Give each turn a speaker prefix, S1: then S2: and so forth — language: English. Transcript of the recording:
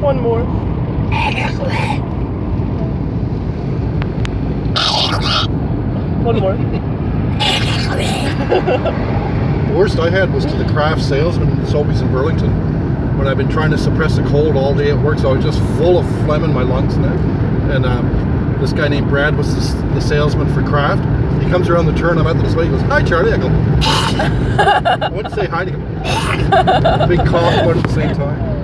S1: One more. One more.
S2: The worst I had was to the craft salesman in Sobeys in Burlington when I've been trying to suppress a cold all day at work, so I was just full of phlegm in my lungs and that. And this guy named Brad was the salesman for Kraft. He comes around the turn, I'm at the display, he goes, "Hi Charlie." I go, I went to say hi to him. Big cough going at the same time.